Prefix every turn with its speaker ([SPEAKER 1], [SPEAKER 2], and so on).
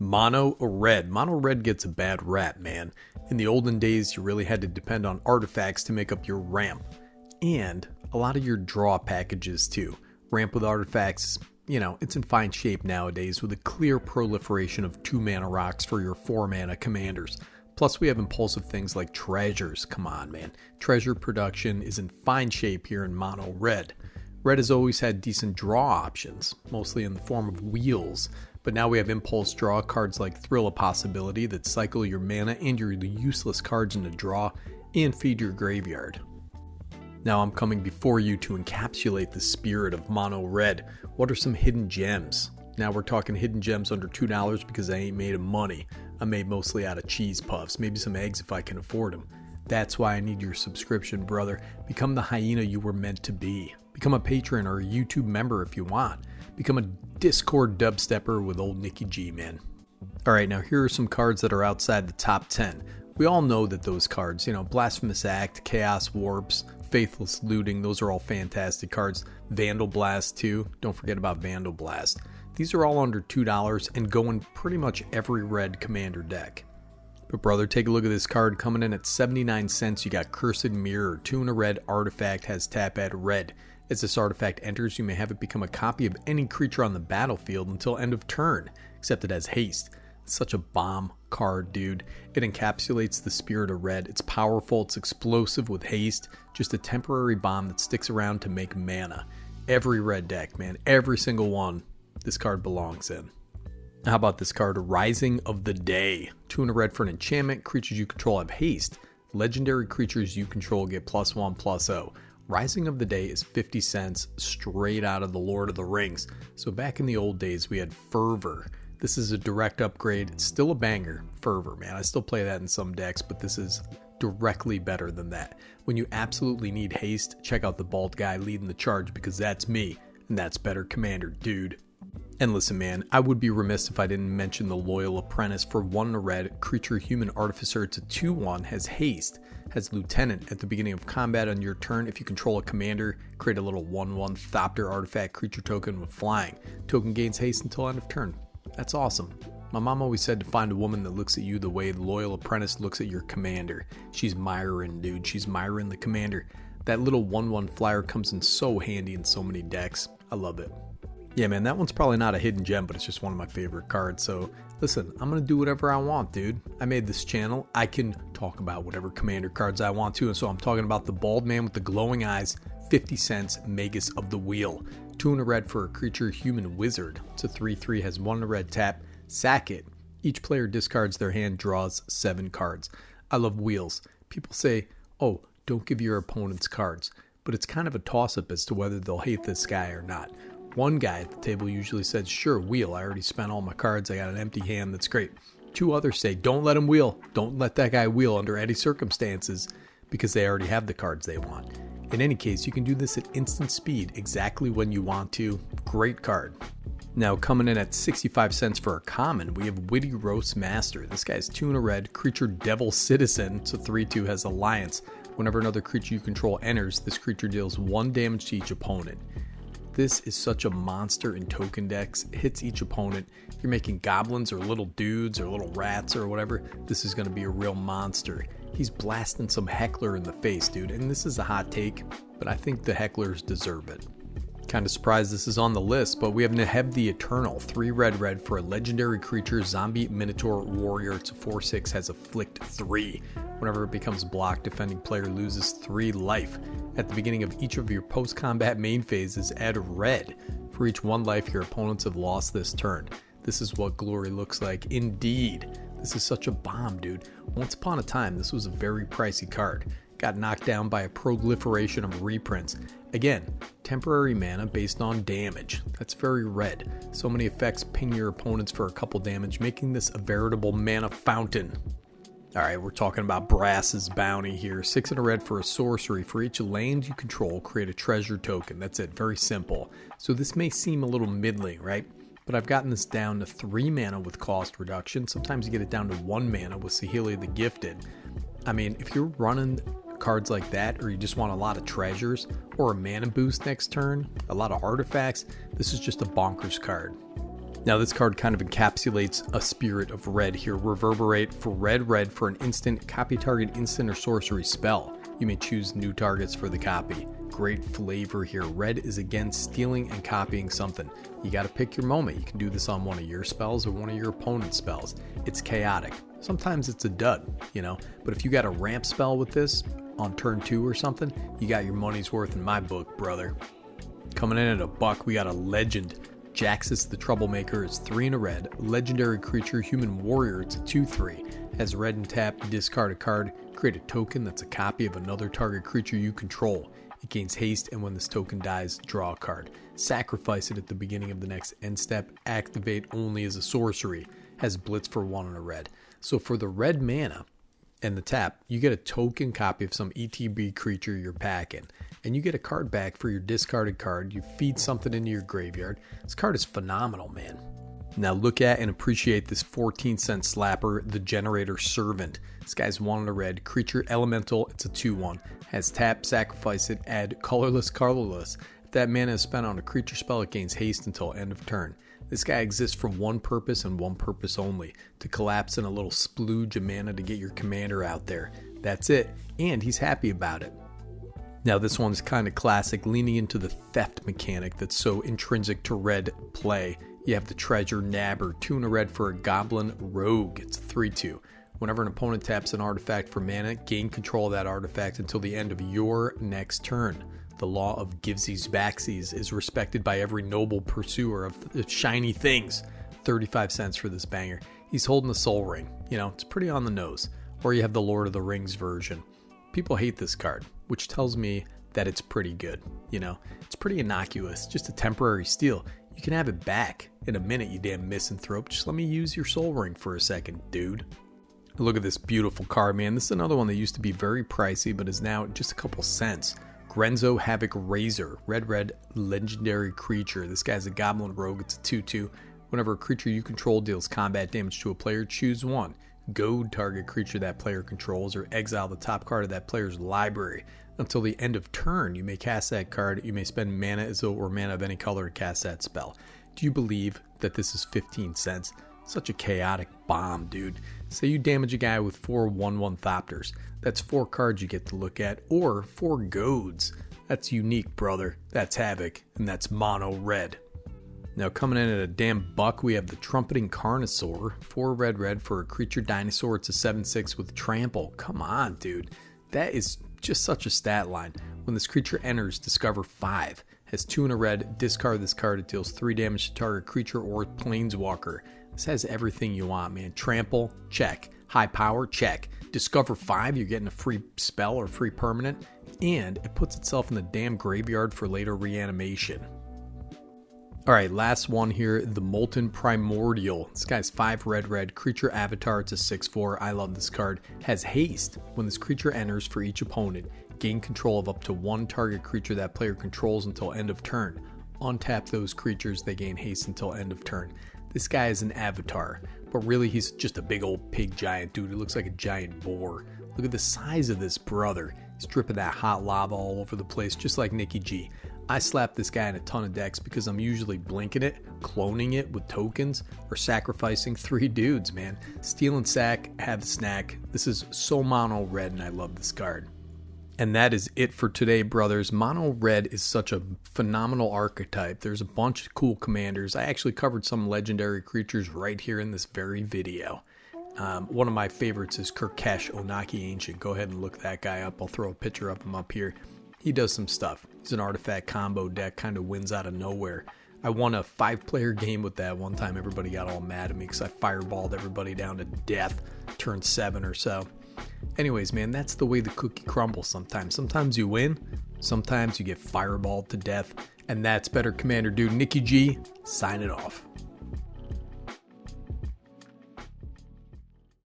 [SPEAKER 1] Mono red. Mono red gets a bad rap, man. In the olden days, you really had to depend on artifacts to make up your ramp. And a lot of your draw packages too. Ramp with artifacts, it's in fine shape nowadays with a clear proliferation of 2-mana rocks for your 4-mana commanders. Plus we have impulsive things like treasures. Come on, man. Treasure production is in fine shape here in mono red. Red has always had decent draw options, mostly in the form of wheels. But now we have impulse draw cards like Thrill of Possibility that cycle your mana and your useless cards into draw and feed your graveyard. Now I'm coming before you to encapsulate the spirit of mono red. What are some hidden gems? Now we're talking hidden gems under $2 because I ain't made of money. I'm made mostly out of cheese puffs, maybe some eggs if I can afford them. That's why I need your subscription, brother. Become the hyena you were meant to be. Become a patron or a YouTube member if you want. Become a Discord dubstepper with old Nicky G, man. Alright, now here are some cards that are outside the top 10. We all know that those cards, Blasphemous Act, Chaos Warps, Faithless Looting, those are all fantastic cards. Vandal Blast too, don't forget about Vandal Blast. These are all under $2 and go in pretty much every red commander deck. But brother, take a look at this card coming in at 79 cents. You got Cursed Mirror, 2 in a red artifact, has tap at red. As this artifact enters, you may have it become a copy of any creature on the battlefield until end of turn, except it has haste. It's such a bomb card, dude. It encapsulates the spirit of red. It's powerful, it's explosive with haste, just a temporary bomb that sticks around to make mana. Every red deck, man, every single one, this card belongs in. How about this card, Rising of the Day? 2 in a red for an enchantment. Creatures you control have haste. Legendary creatures you control get +1/+0. Rising of the Day is 50 cents straight out of the Lord of the Rings. So back in the old days, we had Fervor. This is a direct upgrade. It's still a banger. Fervor, man. I still play that in some decks, but this is directly better than that. When you absolutely need haste, check out the bald guy leading the charge because that's me, and that's better commander, dude. And listen, man, I would be remiss if I didn't mention the Loyal Apprentice. For 1 in a red, creature human artificer. It's a 2/1, has haste, has lieutenant. At the beginning of combat on your turn, if you control a commander, create a little 1/1 Thopter artifact creature token with flying. Token gains haste until end of turn. That's awesome. My mom always said to find a woman that looks at you the way the Loyal Apprentice looks at your commander. She's Myron, dude. She's Myron the commander. That little 1/1 flyer comes in so handy in so many decks. I love it. Yeah, man, that one's probably not a hidden gem, but it's just one of my favorite cards. So listen, I'm going to do whatever I want, dude. I made this channel. I can talk about whatever commander cards I want to. And so I'm talking about the bald man with the glowing eyes, 50 cents, Magus of the Wheel. 2 in a red for a creature human wizard. It's a 3/3, has 1 in a red tap. Sack it. Each player discards their hand, draws 7 cards. I love wheels. People say, oh, don't give your opponents cards. But it's kind of a toss-up as to whether they'll hate this guy or not. One guy at the table usually says, sure, wheel. I already spent all my cards. I got an empty hand. That's great. 2 others say, don't let him wheel. Don't let that guy wheel under any circumstances because they already have the cards they want. In any case, you can do this at instant speed exactly when you want to. Great card. Now coming in at 65 cents for a common, we have Witty Roastmaster. This guy's 2 in a red, creature Devil Citizen. It's a 3/2, has Alliance. Whenever another creature you control enters, this creature deals 1 damage to each opponent. This is such a monster in token decks. It hits each opponent. If you're making goblins or little dudes or little rats or whatever, this is going to be a real monster. He's blasting some heckler in the face, dude. And this is a hot take, but I think the hecklers deserve it. Kind of surprised this is on the list, but we have Neheb the Eternal, 3 red for a legendary creature, zombie minotaur warrior. It's a 4/6, has afflict 3. Whenever it becomes blocked, defending player loses 3 life. At the beginning of each of your post-combat main phases, add red. For each 1 life your opponents have lost this turn. This is what glory looks like. Indeed. This is such a bomb, dude. Once upon a time, this was a very pricey card. Got knocked down by a proliferation of reprints. Again, temporary mana based on damage. That's very red. So many effects ping your opponents for a couple damage, making this a veritable mana fountain. Alright, we're talking about Brass's Bounty here. 6 in a red for a sorcery. For each land you control, create a treasure token. That's it, very simple. So this may seem a little middling, right? But I've gotten this down to 3 mana with cost reduction. Sometimes you get it down to 1 mana with Saheeli the Gifted. I mean, if you're running cards like that, or you just want a lot of treasures, or a mana boost next turn, a lot of artifacts, this is just a bonkers card. Now this card kind of encapsulates a spirit of red here. Reverberate for red for an instant, copy target instant or sorcery spell. You may choose new targets for the copy. Great flavor here. Red is again stealing and copying something. You got to pick your moment. You can do this on one of your spells or one of your opponent's spells. It's chaotic. Sometimes it's a dud, but if you got a ramp spell with this on turn 2 or something, you got your money's worth in my book, brother. Coming in at a buck, we got a legend. Jaxis the Troublemaker is 3 and a red. Legendary creature, human warrior. It's a 2/3. Has red and tap, discard a card, create a token that's a copy of another target creature you control. It gains haste, and when this token dies, draw a card. Sacrifice it at the beginning of the next end step. Activate only as a sorcery. Has blitz for 1 and a red. So for the red mana and the tap, you get a token copy of some ETB creature you're packing. And you get a card back for your discarded card. You feed something into your graveyard. This card is phenomenal, man. Now look at and appreciate this 14-cent slapper, the Generator Servant. This guy's 1 and a red. Creature elemental, it's a 2/1. Has tap, sacrifice it, add colorless. If that mana is spent on a creature spell, it gains haste until end of turn. This guy exists for one purpose and one purpose only, to collapse in a little splooge of mana to get your commander out there. That's it, and he's happy about it. Now this one's kind of classic, leaning into the theft mechanic that's so intrinsic to red play. You have the treasure nabber, 2 and a red for a goblin rogue. It's a 3/2. Whenever an opponent taps an artifact for mana, gain control of that artifact until the end of your next turn. The law of givesies backsies is respected by every noble pursuer of shiny things. 35 cents for this banger. He's holding the soul ring. It's pretty on the nose. Or you have the Lord of the Rings version. People hate this card, which tells me that it's pretty good. It's pretty innocuous, just a temporary steal. You can have it back in a minute, you damn misanthrope. Just let me use your soul ring for a second, dude. Look at this beautiful card, man. This is another one that used to be very pricey, but is now just a couple cents. Grenzo, Havoc, Razor, red, legendary creature. This guy's a goblin rogue. It's a 2/2. Whenever a creature you control deals combat damage to a player, choose one. Goad target creature that player controls, or exile the top card of that player's library. Until the end of turn, you may cast that card. You may spend mana as though it were mana of any color to cast that spell. Do you believe that this is 15 cents? Such a chaotic bomb, dude. Say you damage a guy with 4 1/1 Thopters. That's 4 cards you get to look at, or 4 goads. That's unique, brother. That's havoc, and that's mono red. Now coming in at a damn buck, we have the Trumpeting Carnosaur. 4 red for a creature dinosaur. It's a 7/6 with trample. Come on, dude. That is just such a stat line. When this creature enters, discover 5. Has 2 and a red. Discard this card. It deals 3 damage to target creature or planeswalker. This has everything you want, man. Trample, check. High power, check. Discover 5, you're getting a free spell or free permanent. And it puts itself in the damn graveyard for later reanimation. Alright, last one here, the Molten Primordial. This guy's 5 red, creature avatar, it's a 6/4. I love this card. Has haste. When this creature enters for each opponent, gain control of up to 1 target creature that player controls until end of turn. Untap those creatures, they gain haste until end of turn. This guy is an avatar, but really he's just a big old pig giant dude. He looks like a giant boar. Look at the size of this brother. He's dripping that hot lava all over the place, just like Nikki G. I slap this guy in a ton of decks because I'm usually blinking it, cloning it with tokens, or sacrificing 3 dudes, man. Steal and sack, have a snack. This is so mono red, and I love this card. And that is it for today, brothers. Mono red is such a phenomenal archetype. There's a bunch of cool commanders. I actually covered some legendary creatures right here in this very video. One of my favorites is Kirkesh Onaki Ancient. Go ahead and look that guy up. I'll throw a picture of him up here. He does some stuff. He's an artifact combo deck, kind of wins out of nowhere. I won a 5-player game with that one time. Everybody got all mad at me because I fireballed everybody down to death, turn 7 or so. Anyways, man, that's the way the cookie crumbles sometimes. Sometimes you win, sometimes you get fireballed to death, and that's better, Commander Dude. Nikki G, sign it off.